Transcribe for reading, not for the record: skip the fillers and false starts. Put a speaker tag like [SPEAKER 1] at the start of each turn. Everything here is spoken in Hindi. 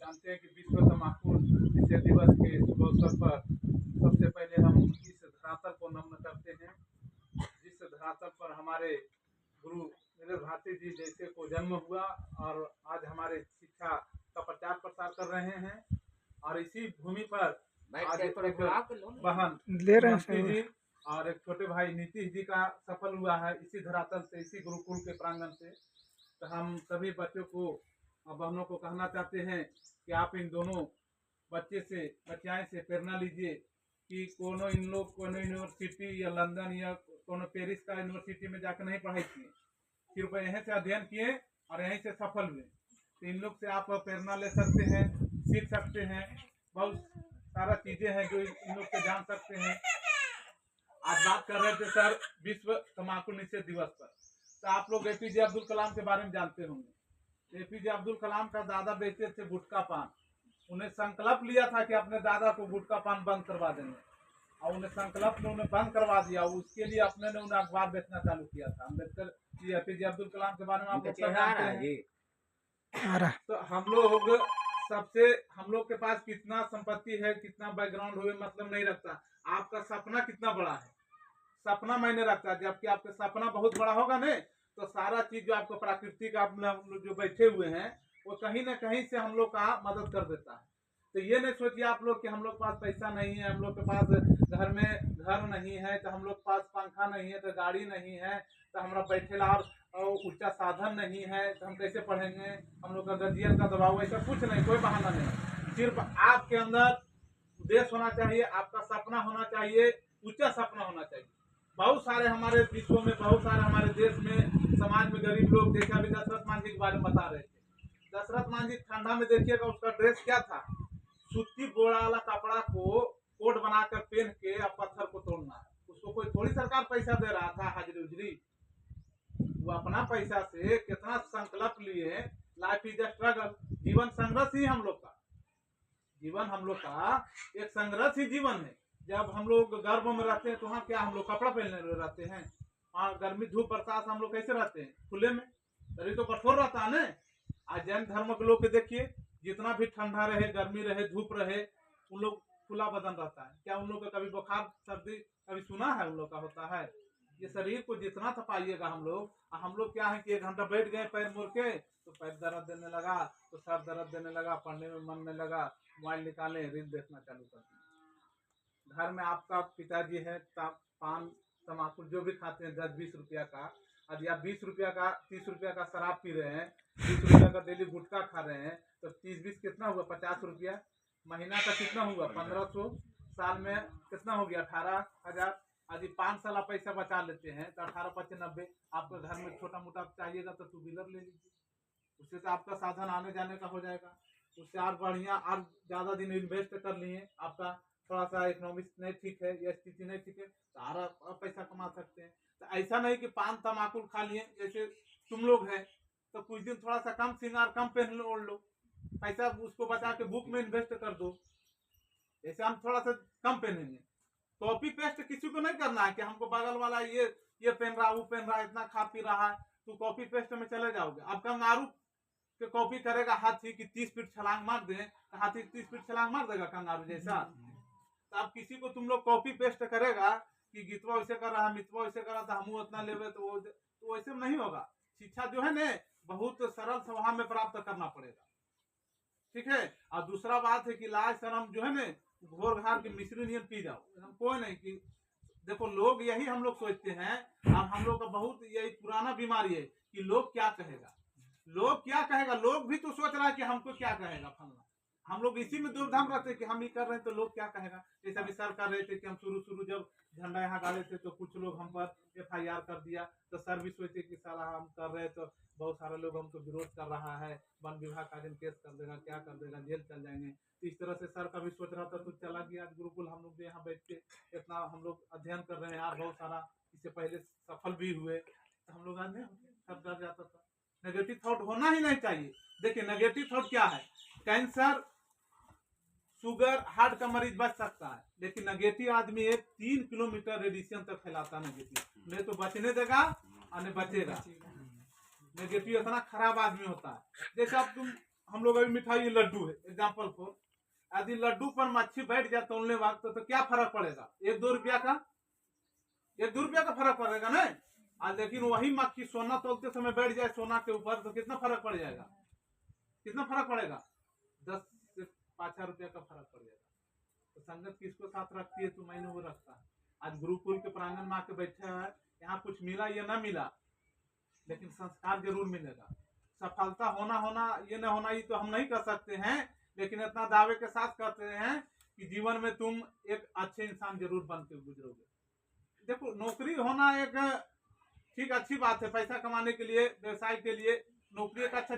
[SPEAKER 1] जानते हैं कि विश्व तम्बाकू निषेध दिवस के शुभ अवसर पर सबसे पहले हम इस धरातल को नमन करते हैं, जिस धरातल पर हमारे गुरु नीरज भारती जी जैसे को जन्म हुआ और आज हमारे शिक्षा का प्रचार प्रसार कर रहे हैं। और इसी भूमि पर आज एक बहन सुमंती जी और एक छोटे भाई नीतीश जी का सफल हुआ है इसी धरातल से, इसी गुरुकुल के प्रांगण से। तो हम सभी बच्चों को और बहनों को कहना चाहते हैं कि आप इन दोनों बच्चियाएं से प्रेरणा लीजिए कि कोनो इन लोग कोनो यूनिवर्सिटी या लंदन या कोनो पेरिस का यूनिवर्सिटी में जाकर नहीं पढ़ाई किए, सिर्फ यहीं से अध्ययन किए और यहीं से सफल हुए। तो इन लोग से आप प्रेरणा ले सकते हैं, सीख सकते हैं, बहुत सारा चीजें हैं जो इन लोग से जान सकते हैं। आज बात कर रहे थे सर विश्व तम्बाकू निषेध दिवस पर, तो आप लोग एपीजे अब्दुल कलाम के बारे में जानते होंगे। एपीजे अब्दुल कलाम का दादा बेचते थे गुटखा पान। उन्हें संकल्प लिया था कि अपने दादा को गुटखा पान बंद करवा देंगे और उन्हें संकल्प ने उन्हें बंद करवा दिया। उसके लिए अपने ने उन्हें अखबार बेचना चालू किया था। अम्बेडकर जी एपीजे अब्दुल कलाम के बारे में आप लोग जानते हैं। तो हम लोग के पास कितना संपत्ति है, कितना बैकग्राउंड हुए मतलब नहीं रखता, आपका सपना कितना बड़ा है, सपना मायने रखता है। जबकि आपका सपना बहुत बड़ा होगा ना तो सारा चीज जो आपको प्राकृतिक आप जो बैठे हुए हैं वो कहीं ना कहीं से हम लोग का मदद कर देता है। तो ये नहीं सोचिए आप लोग कि हम लोग के पास पैसा नहीं है, हम लोग के पास घर में घर नहीं है, तो हम लोग के पास पंखा नहीं है, तो गाड़ी नहीं है, तो हमारा बैठेला और ऊंचा साधन नहीं है, तो हम कैसे पढ़ेंगे, हम लोग का गार्जियन का दबाव, ऐसा कुछ नहीं, कोई बहाना नहीं। सिर्फ आपके अंदर उद्देश्य होना चाहिए, आपका सपना होना चाहिए, ऊंचा सपना होना चाहिए। बहुत सारे हमारे विश्व में, बहुत सारे हमारे देश में, समाज में गरीब लोग, जैसे अभी दशरथ मांझी के बारे में बता रहे थे। दशरथ मांझी ठंडा में देखिएगा उसका ड्रेस क्या था, सूती बोरा वाला कपड़ा को कोट बनाकर पहन के अब पत्थर को तोड़ना है। उसको कोई थोड़ी सरकार पैसा दे रहा था हाजिरी उजरी, वो अपना पैसा से कितना संकल्प लिए। लाइफ इज अ स्ट्रगल, जीवन संघर्ष ही हम लोग का, जीवन हम लोग का एक संघर्ष ही जीवन है। जब हम लोग गर्भ में रहते हैं तो वहाँ क्या हम लोग कपड़ा पहनने रहते हैं, वहाँ गर्मी धूप बरसात हम लोग कैसे रहते हैं, खुले में, शरीर तो कठोर रहता है ना। आज जैन धर्म के लोग के देखिए, जितना भी ठंडा रहे, गर्मी रहे, धूप रहे, उन लोग खुला बदन रहता है। क्या उन लोग का कभी बुखार सर्दी कभी सुना है उन लोग का होता है? ये शरीर को जितना थपाइएगा हम लोग क्या है कि 1 घंटा बैठ गए पैर मोड़ के तो पैर दर्द देने लगा, तो सर दर्द देने लगा, पढ़ने में मन नहीं लगा, मोबाइल निकाले रील देखना चालू कर दिया। घर में आपका पिताजी है, पान तम्बाकू जो भी खाते हैं 10-20 रुपया का, यदि आप 20 रुपया का 30 रुपया का शराब पी रहे हैं, 20 रुपया का डेली गुटखा खा रहे हैं, तो 30-20 कितना हुआ, 50 रुपया। महीना का कितना हुआ, 1500। साल में कितना हो गया, 18,000। यदि 5 साल पैसा बचा लेते हैं तो 18×5=90। आपके घर में छोटा मोटा चाहिएगा तो 2 व्हीलर ले लीजिए, उससे तो आपका साधन आने जाने का हो जाएगा। उससे और बढ़िया और ज्यादा दिन इन्वेस्ट कर लिए, आपका थोड़ा सा इकोनॉमिक्स नहीं ठीक है या स्थिति नहीं ठीक है तो और पैसा कमा सकते हैं। तो ऐसा नहीं कि पान तम्बाकू खा लिए, जैसे तुम लोग हैं तो कुछ दिन थोड़ा सा कम सिंगार कम पहन लो, ओढ़ लो, पैसा उसको बचा के बुक में इन्वेस्ट कर दो। जैसे हम थोड़ा सा कम पहनेंगे, कॉपी पेस्ट किसी को नहीं करना है कि हमको बगल वाला ये पहन रहा, वो पहन रहा, इतना खा पी रहा है, तो कॉपी पेस्ट में चले जाओगे। अब कंगारू के कॉपी करेगा हाथी की 30 फीट छलांग मार दे, तो हाथी 30 फीट छलांग मार देगा कंगारू जैसा। तो अब किसी को तुम लोग कॉपी पेस्ट करेगा कि गीतवा वैसे कर रहा है, मितवा वैसे कर रहा था, हम उतना लेवे, तो वैसे नहीं होगा। शिक्षा जो है ना बहुत सरल स्वभाव में प्राप्त करना पड़ेगा, ठीक है। और दूसरा बात है कि लाज शर्म जो है ना घोर घार की मिश्री नियन पी जाओ, कोई नहीं कि देखो लोग यही हम लोग सोचते हैं। और हम लोग का बहुत यही पुराना बीमारी है कि लोग क्या कहेगा, लोग क्या कहेगा। लोग भी तो सोच रहा है कि हमको क्या कहेगा फलना। हम लोग इसी में दुर्धाम रहते कि हम ही कर रहे हैं तो लोग क्या कहेगा। जैसे अभी सर कर रहे थे कि हम शुरू जब झंडा यहाँ डाले थे तो कुछ लोग हम पर FIR कर दिया, तो सर भी सोचे कि साला हम कर रहे तो बहुत सारे लोग हमको विरोध कर रहा है, वन विभाग का दिन केस कर देगा, क्या कर देगा, जेल चल जाएंगे। तो इस तरह से सर का भी सोच रहा था तो चला गया गुरुकुल। हम लोग यहाँ बैठ के इतना हम लोग अध्ययन कर रहे हैं यार, बहुत सारा इससे पहले सफल भी हुए, तो हम लोग आने सब डर जाता था। नेगेटिव थॉट होना ही नहीं चाहिए। देखिए नेगेटिव थॉट क्या है, कैंसर, शुगर, हार्ट का मरीज बच सकता है, लेकिन नेगेटिव आदमी 3 किलोमीटर रेडिएशन तक फैलाता नेगेटिव, नहीं तो बचने देगा और नहीं बचेगा। नेगेटिव इतना खराब आदमी होता है। जैसे अब तुम हम लोग अभी मिठाई ये लड्डू है एग्जाम्पल फॉर, यदि लड्डू पर मच्छी बैठ जाए तोलने वक्त तो क्या फर्क पड़ेगा? 1-2 रुपया का, 1-2 रुपया का फर्क पड़ेगा ना। लेकिन वही मक्खी सोना तोलते समय बैठ जाए सोना के ऊपर तो कितना फर्क पड़ जाएगा? कितना फर्क पड़ेगा? 10 से 5 रुपया का फर्क पड़ जाएगा। तो संगत किसको साथ रखती है तो मैंने वो रखता है। आज गुरुकुल के प्रांगण में आके बैठे हैं, यहाँ कुछ मिला या ना मिला, लेकिन संस्कार जरूर मिलेगा। सफलता होना ये न होना ये तो हम नहीं कर सकते हैं, लेकिन इतना दावे के साथ कहते हैं कि जीवन में तुम एक अच्छे इंसान जरूर बन के गुजरोगे। देखो नौकरी होना एक ठीक अच्छी बात है, पैसा कमाने के लिए, व्यवसाय के लिए नौकरी एक अच्छा